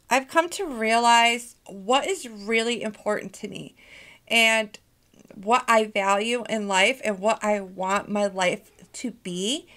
I've come to realize what is really important to me and what I value in life and what I want my life to be.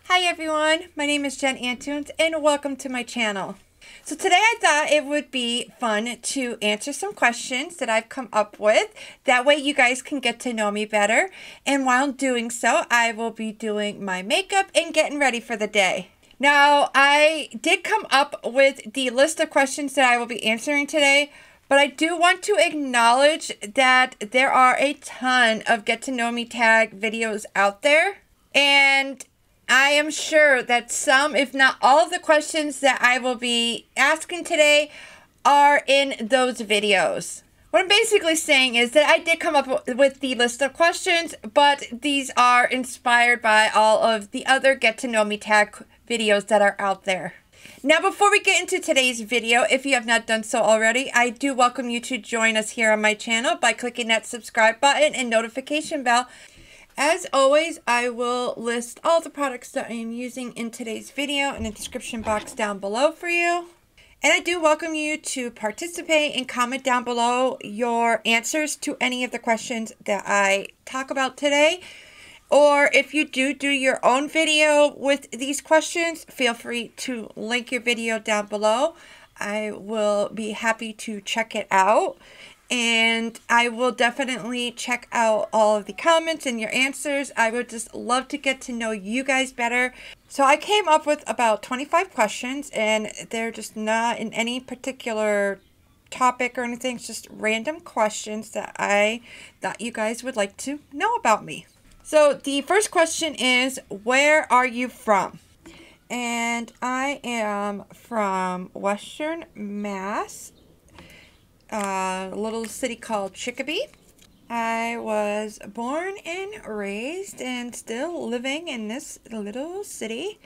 Hi everyone, my name is Jen Antunes and welcome to my channel. So today I thought it would be fun to answer some questions that I've come up with. That way you guys can get to know me better. And while doing so, I will be doing my makeup and getting ready for the day. Now, I did come up with the list of questions that I will be answering today, but I do want to acknowledge that there are a ton of get to know me tag videos out there. And I am sure that some, if not all of the questions that I will be asking today are in those videos. What I'm basically saying is that I did come up with the list of questions, but these are inspired by all of the other Get to Know Me tag videos that are out there. Now, before we get into today's video, if you have not done so already, I do welcome you to join us here on my channel by clicking that subscribe button and notification bell. As always, I will list all the products that I am using in today's video in the description box down below for you. And I do welcome you to participate and comment down below your answers to any of the questions that I talk about today. Or if you do your own video with these questions, feel free to link your video down below. I will be happy to check it out. And I will definitely check out all of the comments and your answers. I would just love to get to know you guys better. So I came up with about 25 questions, and they're just not in any particular topic or anything. It's just random questions that I thought you guys would like to know about me. So the first question is, where are you from? And I am from Western Mass. A little city called Chicopee. I was born and raised and still living in this little city.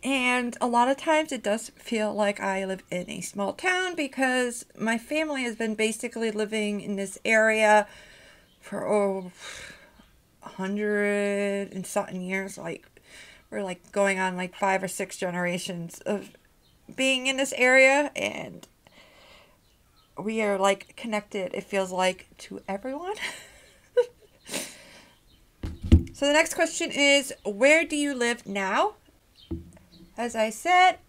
And a lot of times it does feel like I live in a small town because my family has been basically living in this area for 100 and something years. Like we're like going on like 5 or 6 generations of being in this area, and we are like connected, it feels like, to everyone. So the next question is, where do you live now? As I said,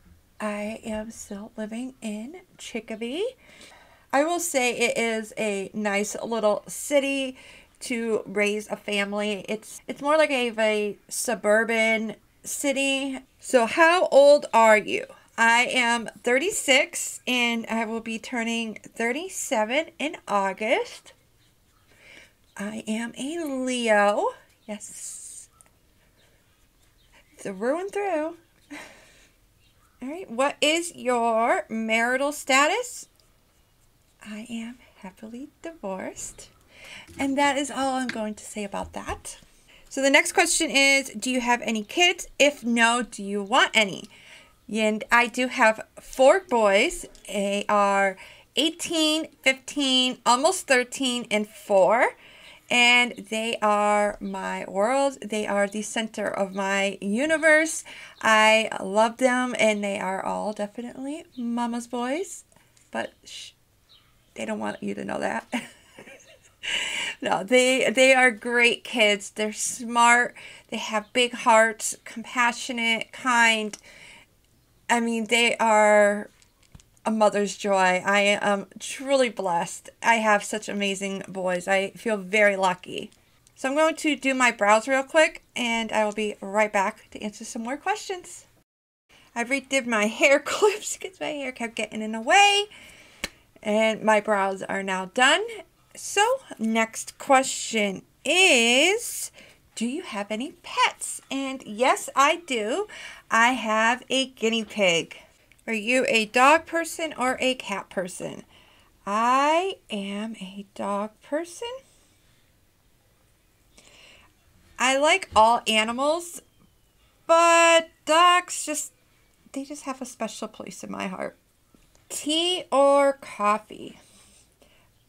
I am still living in Chicopee. I will say it is a nice little city to raise a family. It's more like a suburban city. So how old are you? I am 36 and I will be turning 37 in August. I am a Leo. Yes. Through and through. All right. What is your marital status? I am happily divorced. And that is all I'm going to say about that. So the next question is, do you have any kids? If no, do you want any? And I do have 4 boys. They are 18, 15, almost 13, and 4. And they are my world. They are the center of my universe. I love them, and they are all definitely mama's boys. But shh, they don't want you to know that. No, they are great kids. They're smart. They have big hearts, compassionate, kind. I mean, they are a mother's joy. I am truly blessed. I have such amazing boys. I feel very lucky. So I'm going to do my brows real quick, and I will be right back to answer some more questions. I redid my hair clips because my hair kept getting in the way, and my brows are now done. So next question is, do you have any pets? And yes, I do. I have a guinea pig. Are you a dog person or a cat person? I am a dog person. I like all animals, but dogs they just have a special place in my heart. Tea or coffee?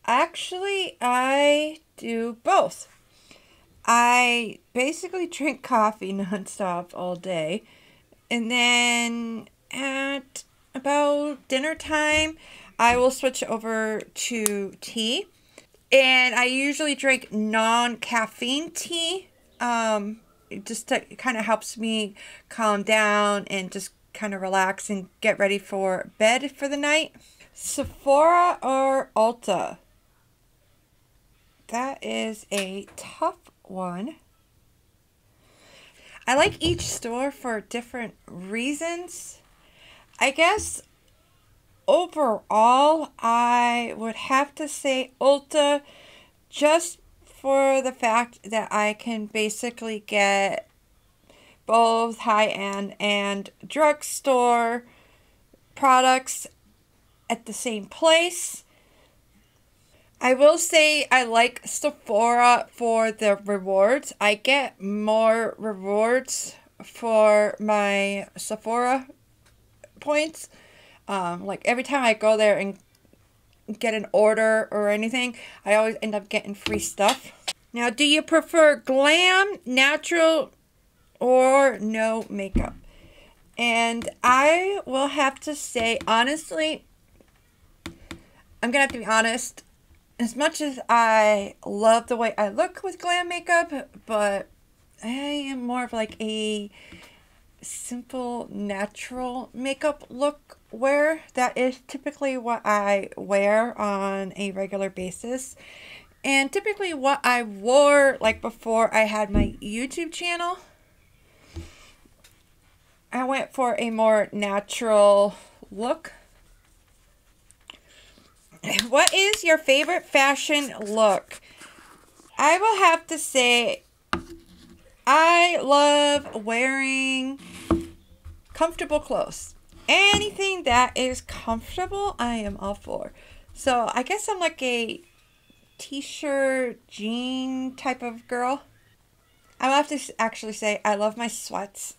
Actually, I do both. I basically drink coffee nonstop all day. And then at about dinner time, I will switch over to tea. And I usually drink non-caffeine tea. It just kind of helps me calm down and just kind of relax and get ready for bed for the night. Sephora or Ulta? That is a tough one. I like each store for different reasons. I guess overall, I would have to say Ulta, just for the fact that I can basically get both high-end and drugstore products at the same place. I will say I like Sephora for the rewards. I get more rewards for my Sephora points. Like every time I go there and get an order or anything, I always end up getting free stuff. Now, do you prefer glam, natural, or no makeup? And I will have to say, honestly, I'm gonna have to be honest. As much as I love the way I look with glam makeup, but I am more of like a simple, natural makeup look wear. That is typically what I wear on a regular basis. And typically what I wore like before I had my YouTube channel. I went for a more natural look. What is your favorite fashion look? I will have to say I love wearing comfortable clothes. Anything that is comfortable, I am all for. So I guess I'm like a t-shirt, jean type of girl. I will have to actually say I love my sweats.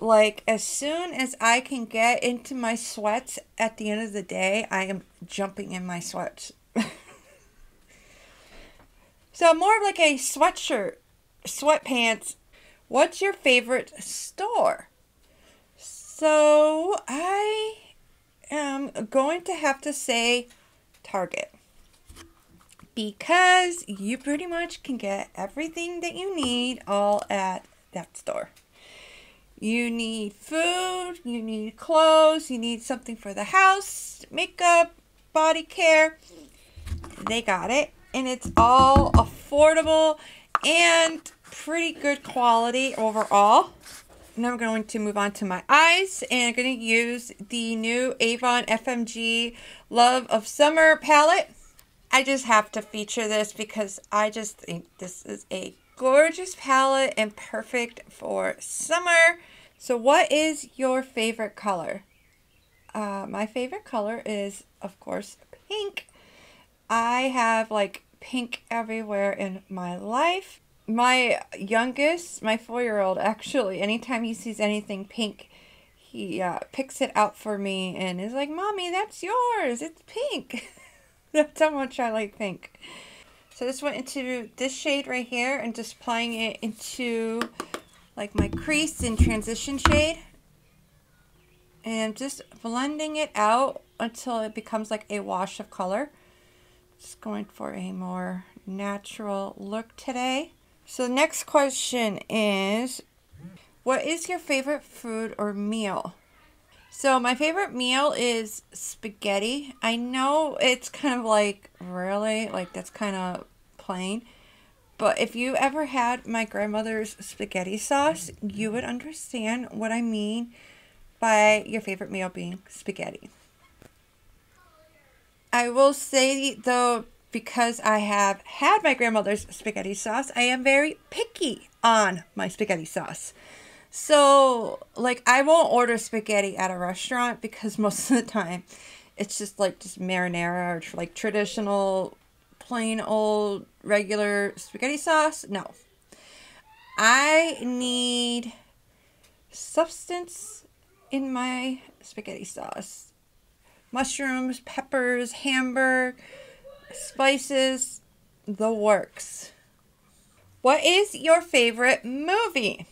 Like, as soon as I can get into my sweats at the end of the day, I am jumping in my sweats. So more of like a sweatshirt, sweatpants. What's your favorite store? So I am going to have to say Target. Because you pretty much can get everything that you need all at that store. You need food, you need clothes, you need something for the house, makeup, body care. They got it. And it's all affordable and pretty good quality overall. Now I'm going to move on to my eyes. And I'm going to use the new Avon FMG Love of Summer palette. I just have to feature this because I just think this is a gorgeous palette and perfect for summer. So what is your favorite color? My favorite color is, of course, pink. I have like pink everywhere in my life. My youngest, my 4-year-old, actually, anytime he sees anything pink, he picks it out for me and is like, "Mommy, that's yours. It's pink." That's how much I like pink. So this went into this shade right here and just applying it into like my crease and transition shade. And just blending it out until it becomes like a wash of color. Just going for a more natural look today. So the next question is, what is your favorite food or meal? So my favorite meal is spaghetti. I know it's kind of like, really? Like, that's kind of plain. But if you ever had my grandmother's spaghetti sauce, you would understand what I mean by your favorite meal being spaghetti. I will say, though, because I have had my grandmother's spaghetti sauce, I am very picky on my spaghetti sauce. So, like, I won't order spaghetti at a restaurant because most of the time it's just marinara or like traditional plain old regular spaghetti sauce. No. I need substance in my spaghetti sauce. Mushrooms, peppers, hamburger, spices, the works. What is your favorite movie?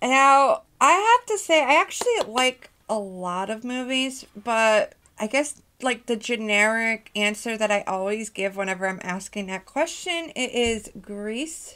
Now, I have to say, I actually like a lot of movies, but I guess like the generic answer that I always give whenever I'm asking that question, it is Grease.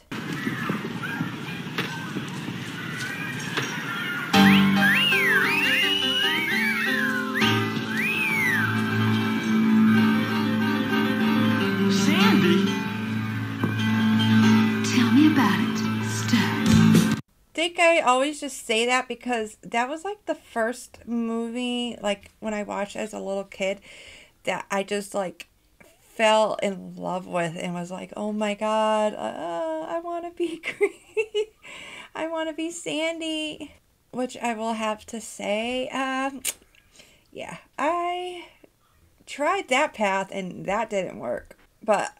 I think I always just say that because that was like the first movie, like when I watched as a little kid, that I just like fell in love with and was like, oh my God, I want to be Green. I want to be Sandy, which I will have to say, yeah, I tried that path and that didn't work. But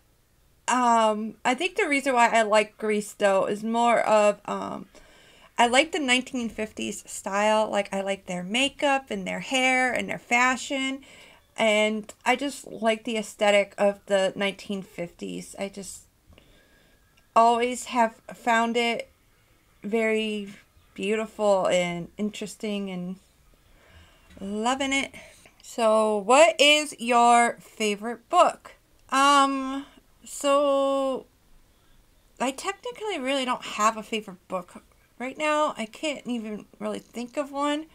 I think the reason why I like Grease though is more of I like the 1950s style. Like, I like their makeup and their hair and their fashion. And I just like the aesthetic of the 1950s. I just always have found it very beautiful and interesting and loving it. So, what is your favorite book? So I technically really don't have a favorite book. Right now, I can't even really think of one.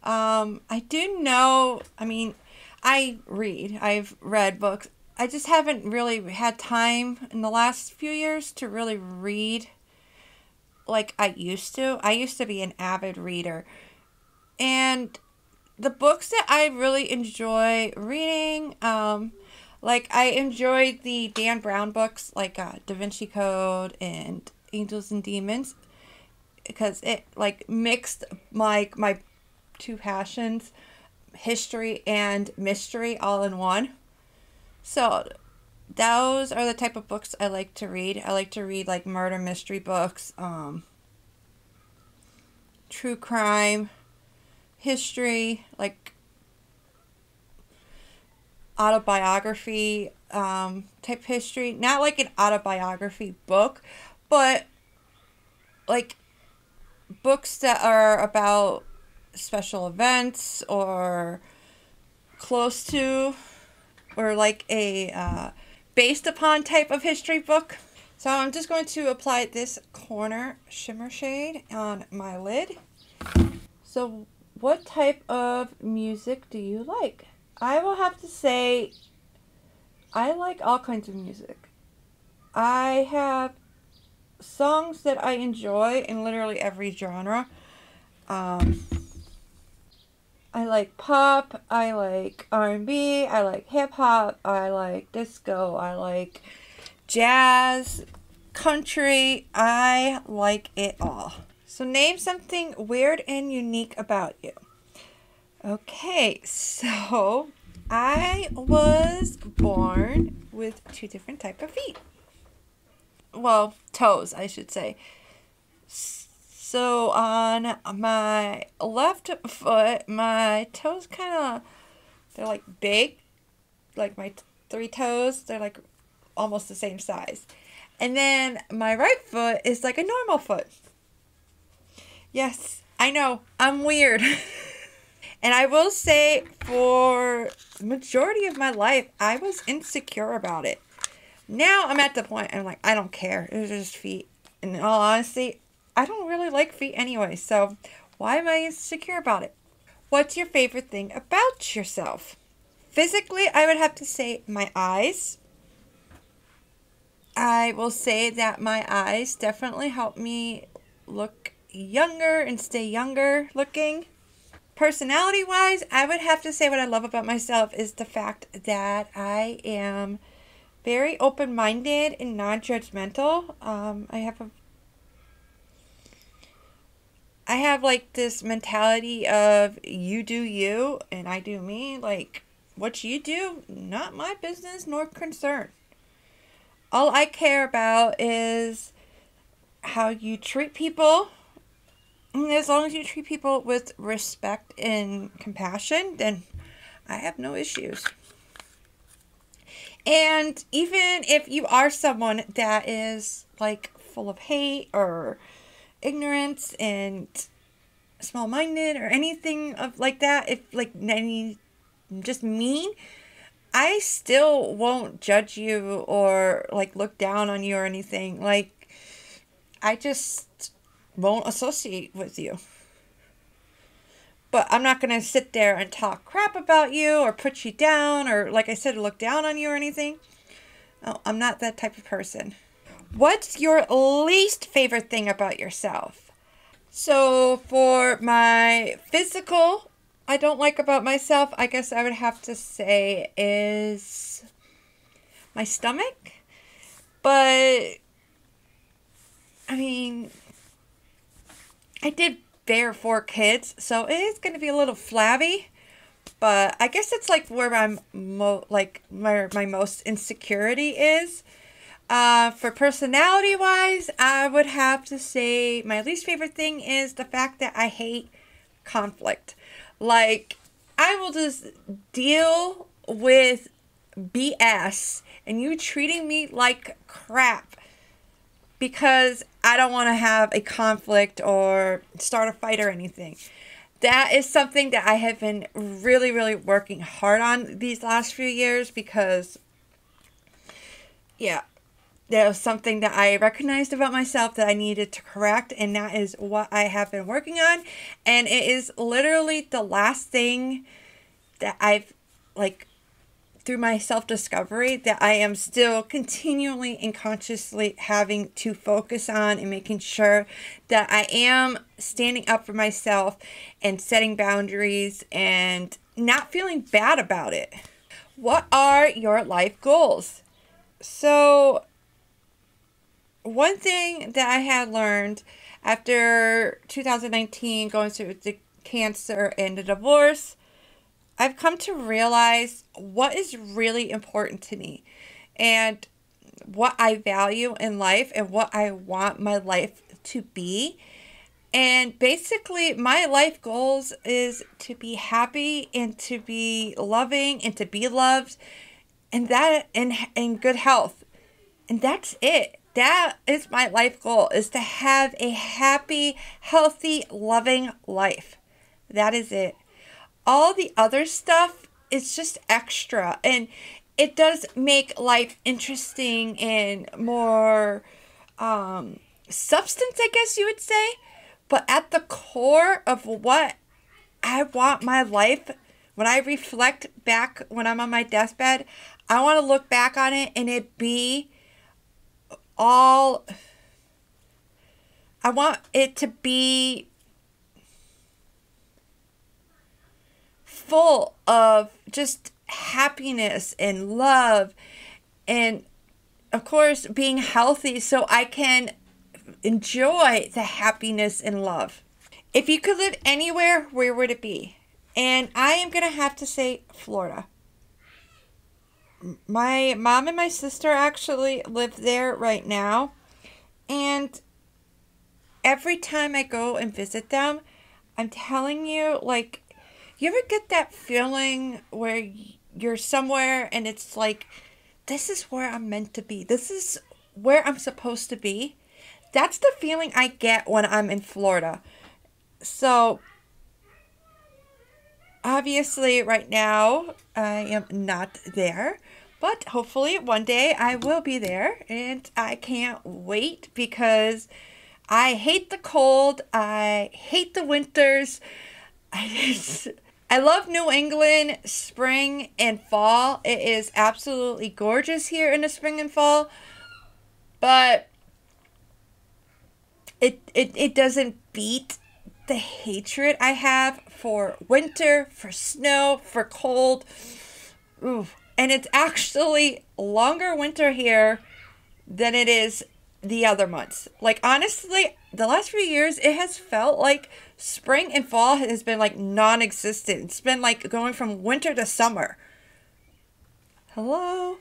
I do know, I mean, I read. I've read books. I just haven't really had time in the last few years to really read like I used to. I used to be an avid reader. And the books that I really enjoy reading, like I enjoyed the Dan Brown books like Da Vinci Code and Angels and Demons, because it like mixed my two passions, history and mystery, all in one. So those are the type of books I like to read. I like to read like murder mystery books, true crime, history, like autobiography type history. Not like an autobiography book, but like books that are about special events or close to, or like a based upon type of history book. So I'm just going to apply this corner shimmer shade on my lid. So what type of music do you like? I will have to say I like all kinds of music. I have songs that I enjoy in literally every genre. I like pop, I like R&B, I like hip hop, I like disco, I like jazz, country, I like it all. So name something weird and unique about you. Okay, so I was born with two different types of feet. Well, toes, I should say. So on my left foot, my toes they're like big, like my three toes, they're like almost the same size. And then my right foot is like a normal foot. Yes, I know, I'm weird. And I will say for the majority of my life, I was insecure about it. Now I'm at the point, I'm like, I don't care. It's just feet. And in all honesty, I don't really like feet anyway. So why am I insecure about it? What's your favorite thing about yourself? Physically, I would have to say my eyes. I will say that my eyes definitely help me look younger and stay younger looking. Personality-wise, I would have to say what I love about myself is the fact that I am very open-minded and non-judgmental. I have like this mentality of you do you and I do me. Like, what you do, not my business nor concern. All I care about is how you treat people. And as long as you treat people with respect and compassion, then I have no issues. And even if you are someone that is like full of hate or ignorance and small-minded or anything of like that, if like any just mean, I still won't judge you or like look down on you or anything. Like, I just won't associate with you. But I'm not going to sit there and talk crap about you or put you down or, like I said, look down on you or anything. Oh, I'm not that type of person. What's your least favorite thing about yourself? So for my physical, I don't like about myself, I guess I would have to say is my stomach. But, I mean, I did bear 4 kids, so it is going to be a little flabby. But I guess it's like where I'm where my most insecurity is. For personality wise, I would have to say my least favorite thing is the fact that I hate conflict. Like, I will just deal with BS and you treating me like crap because I don't want to have a conflict or start a fight or anything. That is something that I have been really, really working hard on these last few years because, yeah, there was something that I recognized about myself that I needed to correct, and that is what I have been working on. And it is literally the last thing that I've, like, through my self-discovery, that I am still continually and consciously having to focus on and making sure that I am standing up for myself and setting boundaries and not feeling bad about it. What are your life goals? So, one thing that I had learned after 2019 going through the cancer and the divorce, I've come to realize what is really important to me and what I value in life and what I want my life to be. And basically, my life goals is to be happy and to be loving and to be loved and that in good health. And that's it. That is my life goal, is to have a happy, healthy, loving life. That is it. All the other stuff is just extra, and it does make life interesting and more substance, I guess you would say. But at the core of what I want my life, when I reflect back when I'm on my deathbed, I want to look back on it and it be all, I want it to be full of just happiness and love and, of course, being healthy so I can enjoy the happiness and love. If you could live anywhere, where would it be? And I am going to have to say Florida. My mom and my sister actually live there right now. And every time I go and visit them, I'm telling you, like, you ever get that feeling where you're somewhere and it's like, this is where I'm meant to be. This is where I'm supposed to be. That's the feeling I get when I'm in Florida. So, obviously, right now, I am not there. But hopefully, one day, I will be there. And I can't wait because I hate the cold. I hate the winters. I love New England spring and fall. It is absolutely gorgeous here in the spring and fall. But it doesn't beat the hatred I have for winter, for snow, for cold. Ooh. And it's actually longer winter here than it is the other months. Like, honestly, the last few years, it has felt like spring and fall has been like non-existent. It's been like going from winter to summer. Hello?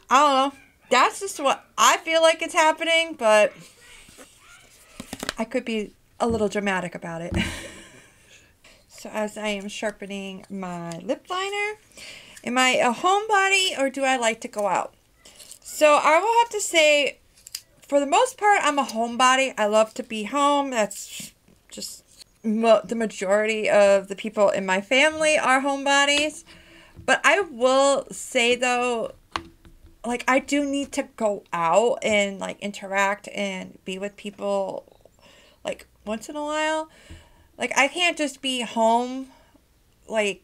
I don't know. That's just what I feel like it's happening, but I could be a little dramatic about it. So as I am sharpening my lip liner, Am I a homebody or do I like to go out? So I will have to say, for the most part, I'm a homebody. I love to be home. That's just the majority of the people in my family are homebodies. But I will say though, like, I do need to go out and like interact and be with people like once in a while. Like, I can't just be home like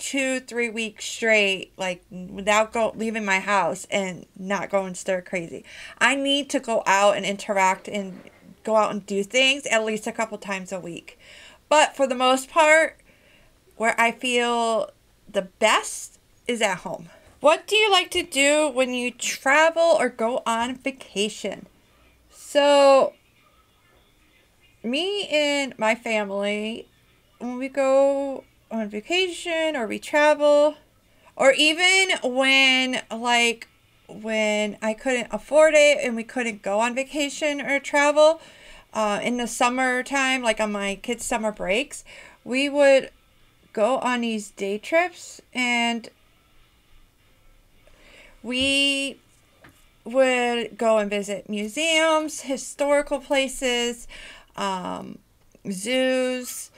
2-3 weeks straight, like without leaving my house and not going stir crazy. I need to go out and interact and go out and do things at least a couple times a week. But for the most part, where I feel the best is at home. What do you like to do when you travel or go on vacation? So, me and my family, when we go on vacation or we travel, or even when I couldn't afford it and we couldn't go on vacation or travel, in the summertime, like on my kids' summer breaks, we would go on these day trips and we would go and visit museums, historical places, zoos,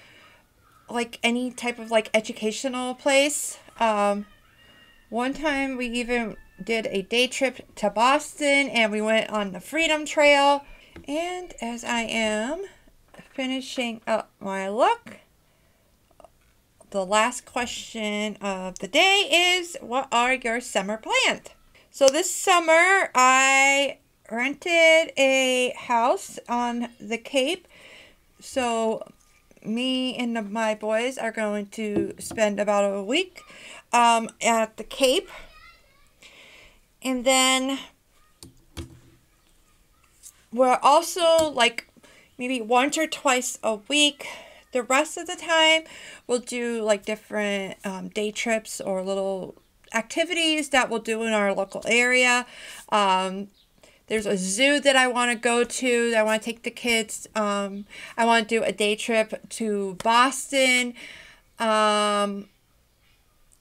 like any type of like educational place. One time we even did a day trip to Boston and we went on the Freedom Trail. And as I am finishing up my look, the last question of the day is, what are your summer plans? So this summer I rented a house on the Cape. So me and my boys are going to spend about a week at the Cape. And then we're also like maybe once or twice a week. The rest of the time we'll do like different day trips or little activities that we'll do in our local area. There's a zoo that I want to go to, that I want to take the kids. I want to do a day trip to Boston.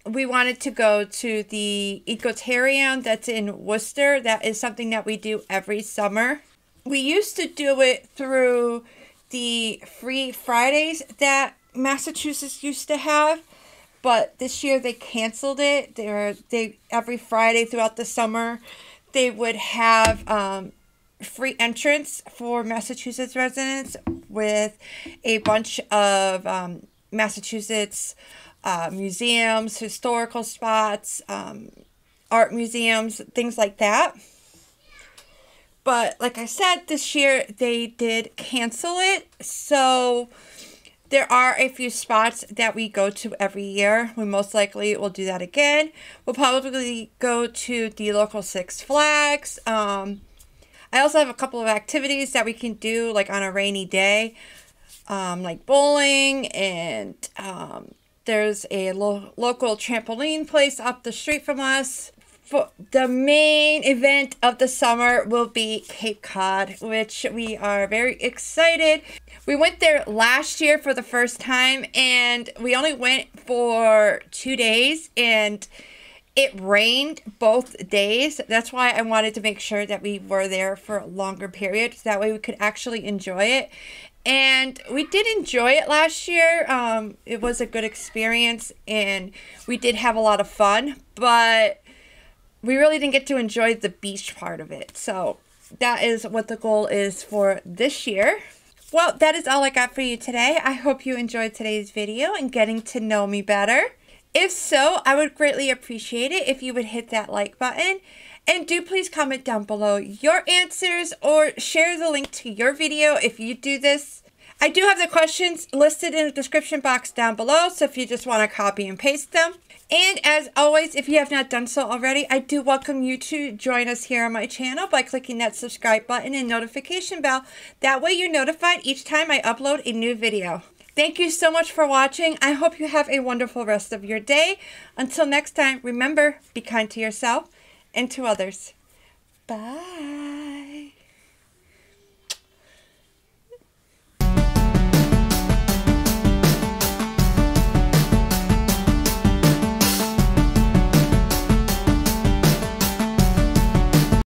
We wanted to go to the Ecotarium that's in Worcester. That is something that we do every summer. We used to do it through the Free Fridays that Massachusetts used to have, but this year they canceled it. They every Friday throughout the summer, they would have free entrance for Massachusetts residents with a bunch of Massachusetts museums, historical spots, art museums, things like that. But like I said, this year they did cancel it. So there are a few spots that we go to every year. We most likely will do that again. We'll probably go to the local Six Flags. I also have a couple of activities that we can do like on a rainy day, like bowling, and there's a local trampoline place up the street from us. The main event of the summer will be Cape Cod, which we are very excited. We went there last year for the first time, and we only went for 2 days, and it rained both days. That's why I wanted to make sure that we were there for a longer period, so that way we could actually enjoy it. And we did enjoy it last year. It was a good experience, and we did have a lot of fun, but we really didn't get to enjoy the beach part of it. So that is what the goal is for this year. Well, that is all I got for you today. I hope you enjoyed today's video and getting to know me better. If so, I would greatly appreciate it if you would hit that like button. And do please comment down below your answers or share the link to your video if you do this. I do have the questions listed in the description box down below, so if you just want to copy and paste them. And as always, if you have not done so already, I do welcome you to join us here on my channel by clicking that subscribe button and notification bell. That way you're notified each time I upload a new video. Thank you so much for watching. I hope you have a wonderful rest of your day. Until next time, remember, be kind to yourself and to others. Bye.